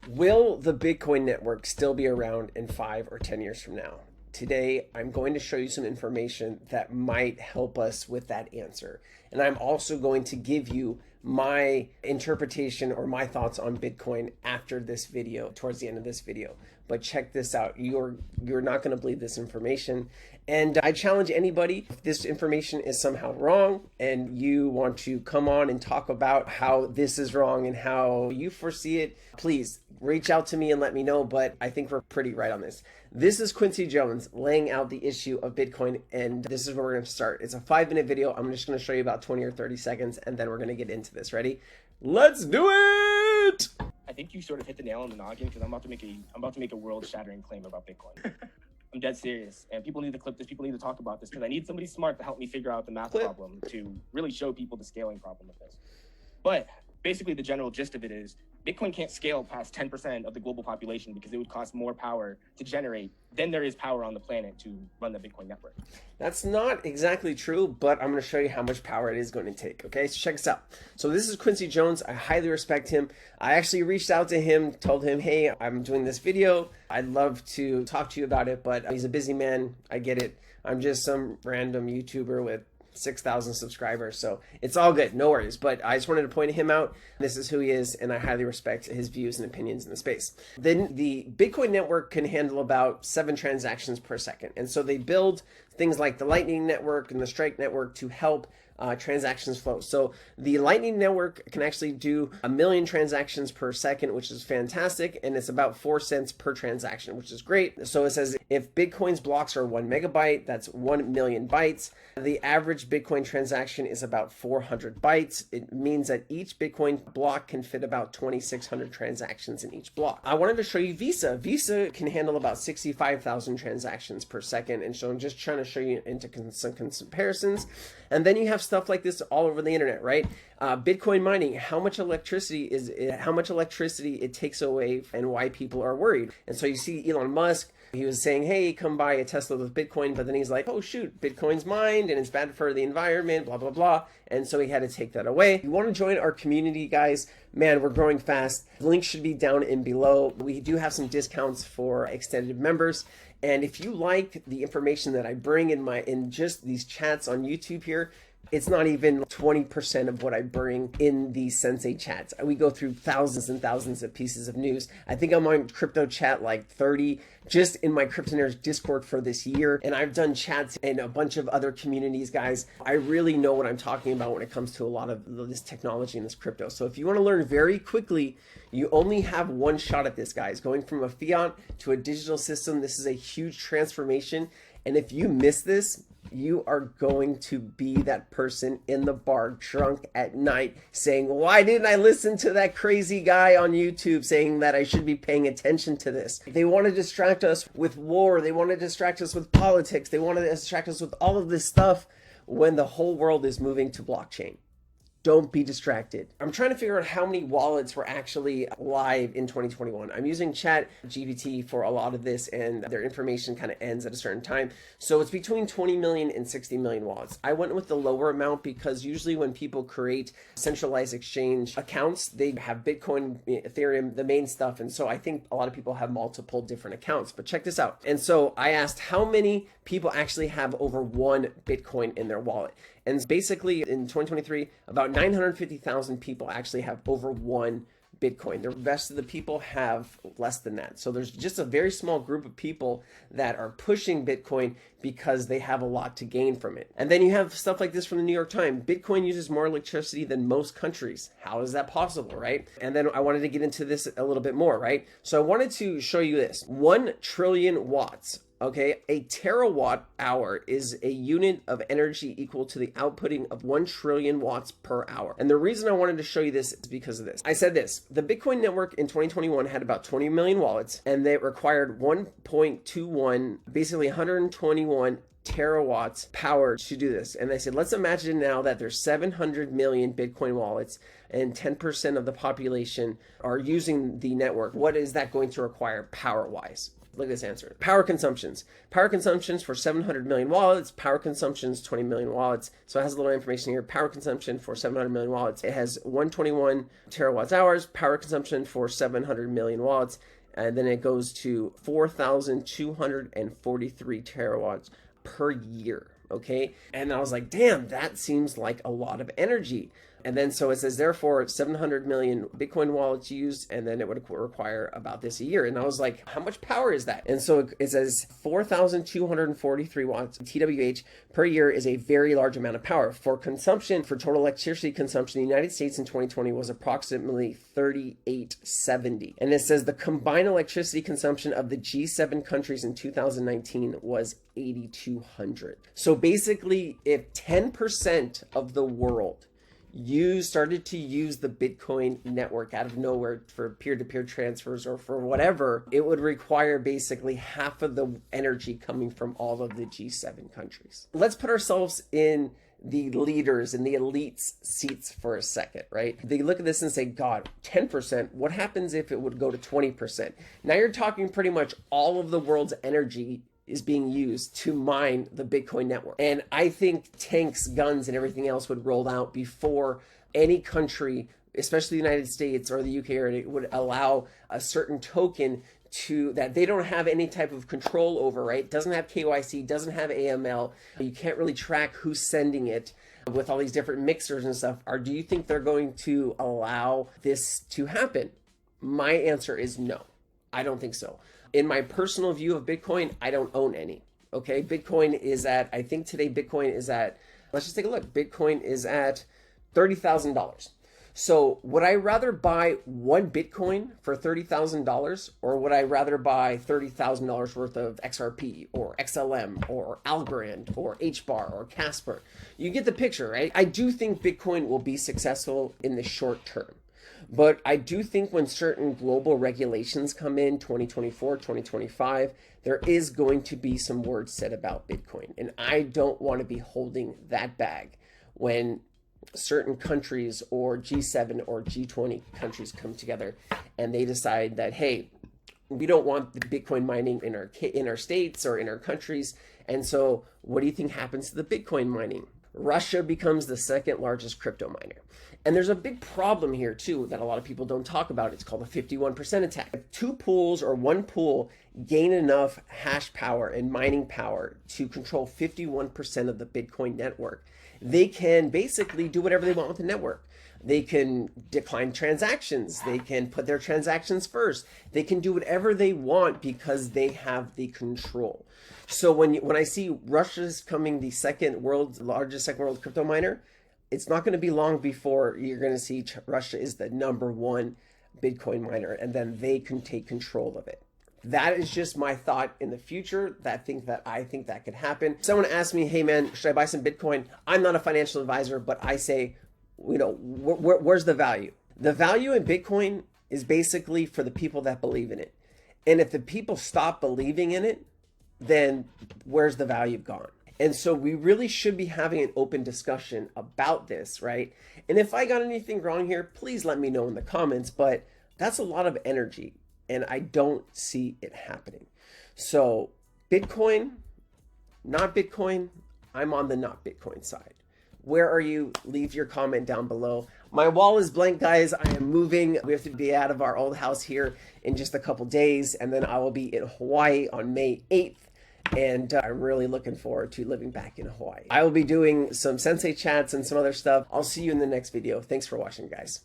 Will the Bitcoin network still be around in 5 or 10 years from now? Today, I'm going to show you some information that might help us with that answer. And I'm also going to give you my interpretation or my thoughts on Bitcoin after this video, towards the end of this video. But check this out. You're not going to believe this information. And I challenge anybody, if this information is somehow wrong and you want to come on and talk about how this is wrong and how you foresee it, please reach out to me and let me know. But I think we're pretty right on this. This is Quincy Jones laying out the issue of Bitcoin, and this is where we're going to start. It's a 5-minute video. I'm just going to show you about 20 or 30 seconds, and then we're going to get into this. Ready? Let's do it! I think you sort of hit the nail on the noggin because I'm about to make a world-shattering claim about Bitcoin. I'm dead serious, and people need to clip this. People need to talk about this because I need somebody smart to help me figure out the math problem to really show people the scaling problem of this. But basically, the general gist of it is Bitcoin can't scale past 10% of the global population because it would cost more power to generate than there is power on the planet to run the Bitcoin network. That's not exactly true, but I'm going to show you how much power it is going to take. Okay, so check this out. So this is Quincy Jones. I highly respect him. I actually reached out to him, told him, hey, I'm doing this video. I'd love to talk to you about it, but he's a busy man. I get it. I'm just some random YouTuber with 6,000 subscribers, so it's all good, no worries. But I just wanted to point him out. This is who he is, and I highly respect his views and opinions in the space. Then the Bitcoin network can handle about 7 transactions per second, and so they build things like the Lightning Network and the Strike Network to help transactions flow. So the Lightning Network can actually do 1 million transactions per second, which is fantastic, and it's about 4 cents per transaction, which is great. So it says if Bitcoin's blocks are 1 megabyte, that's 1 million bytes. The average Bitcoin transaction is about 400 bytes. It means that each Bitcoin block can fit about 2,600 transactions in each block. I wanted to show you Visa. Visa can handle about 65,000 transactions per second, and so I'm just trying to show you into some comparisons. And then you have stuff like this all over the internet, right? Bitcoin mining, how much electricity it takes away and why people are worried. And so you see Elon Musk, he was saying, hey, come buy a Tesla with Bitcoin, but then he's like, oh shoot, Bitcoin's mined and it's bad for the environment, blah, blah, blah. And so he had to take that away. If you want to join our community, guys, man, we're growing fast. The link should be down and below. We do have some discounts for extended members. And if you like the information that I bring in just these chats on YouTube here, it's not even 20% of what I bring in these Sensei chats. We go through thousands and thousands of pieces of news. I think I'm on crypto chat like 30 just in my Cryptonaires Discord for this year. And I've done chats in a bunch of other communities, guys. I really know what I'm talking about when it comes to a lot of this technology and this crypto. So if you want to learn very quickly, you only have one shot at this, guys. Going from a fiat to a digital system, this is a huge transformation. And if you miss this, you are going to be that person in the bar drunk at night saying, why didn't I listen to that crazy guy on YouTube saying that I should be paying attention to this? They want to distract us with war. They want to distract us with politics. They want to distract us with all of this stuff when the whole world is moving to blockchain. Don't be distracted. I'm trying to figure out how many wallets were actually live in 2021. I'm using ChatGPT for a lot of this, and their information kind of ends at a certain time. So it's between 20 million and 60 million wallets. I went with the lower amount because usually when people create centralized exchange accounts, they have Bitcoin, Ethereum, the main stuff. And so I think a lot of people have multiple different accounts. But check this out. And so I asked how many people actually have over 1 Bitcoin in their wallet. And basically in 2023, about 950,000 people actually have over 1 Bitcoin. The rest of the people have less than that. So there's just a very small group of people that are pushing Bitcoin because they have a lot to gain from it. And then you have stuff like this from the New York Times. Bitcoin uses more electricity than most countries. How is that possible, right? And then I wanted to get into this a little bit more, right? So I wanted to show you this. 1 trillion watts. Okay, a terawatt hour is a unit of energy equal to the outputting of 1 trillion watts per hour. And the reason I wanted to show you this is because of this. I said this, the Bitcoin network in 2021 had about 20 million wallets, and they required 1.21, basically 121 terawatts power to do this. And I said, let's imagine now that there's 700 million Bitcoin wallets and 10% of the population are using the network. What is that going to require power-wise? Look at this answer. Power consumptions. Power consumptions for 700 million wallets. Power consumptions, 20 million wallets. So it has a little information here. Power consumption for 700 million wallets. It has 121 terawatts hours. Power consumption for 700 million wallets. And then it goes to 4,243 terawatts per year. Okay. And I was like, damn, that seems like a lot of energy. And then so it says, therefore, 700 million Bitcoin wallets used, and then it would require about this a year. And I was like, how much power is that? And so it says 4,243 watts TWH per year is a very large amount of power. For consumption, for total electricity consumption, the United States in 2020 was approximately 3,870. And it says the combined electricity consumption of the G7 countries in 2019 was 8,200. So basically, if 10% of the world started to use the Bitcoin network out of nowhere for peer-to-peer transfers or for whatever, it would require basically half of the energy coming from all of the G7 countries. Let's put ourselves in the leaders and the elites seats for a second, right? They look at this and say, God, 10%, what happens if it would go to 20%? Now you're talking pretty much all of the world's energy is being used to mine the Bitcoin network. And I think tanks, guns, and everything else would roll out before any country, especially the United States or the UK, would allow a certain token that they don't have any type of control over, right? Doesn't have KYC, doesn't have AML. You can't really track who's sending it with all these different mixers and stuff. Or do you think they're going to allow this to happen? My answer is no. I don't think so. In my personal view of Bitcoin, I don't own any. Okay, Bitcoin is at, I think today Bitcoin is at, let's just take a look. Bitcoin is at $30,000. So would I rather buy one Bitcoin for $30,000, or would I rather buy $30,000 worth of XRP or XLM or Algorand or HBAR or Casper? You get the picture, right? I do think Bitcoin will be successful in the short term. But I do think when certain global regulations come in 2024, 2025, there is going to be some words said about Bitcoin. And I don't want to be holding that bag when certain countries or G7 or G20 countries come together and they decide that, hey, we don't want the Bitcoin mining in our states or in our countries. And so what do you think happens to the Bitcoin mining? Russia becomes the second largest crypto miner. And there's a big problem here too that a lot of people don't talk about. It's called the 51% attack. If two pools or one pool gain enough hash power and mining power to control 51% of the Bitcoin network, they can basically do whatever they want with the network. They can decline transactions. They can put their transactions first. They can do whatever they want because they have the control. So when I see Russia's coming the largest second world crypto miner, it's not going to be long before you're going to see Russia is the #1 Bitcoin miner, and then they can take control of it. That is just my thought in the future. I think that could happen. Someone asked me, hey man, should I buy some Bitcoin? I'm not a financial advisor, but I say, where's the value? The value in Bitcoin is basically for the people that believe in it. And if the people stop believing in it, then where's the value gone? And so we really should be having an open discussion about this, right? And if I got anything wrong here, please let me know in the comments, but that's a lot of energy and I don't see it happening. So Bitcoin, not Bitcoin, I'm on the not Bitcoin side. Where are you? Leave your comment down below. My wall is blank, guys. I am moving. We have to be out of our old house here in just a couple days, and then I will be in Hawaii on May 8th. And I'm really looking forward to living back in Hawaii. I will be doing some sensei chats and some other stuff. I'll see you in the next video. Thanks for watching, guys.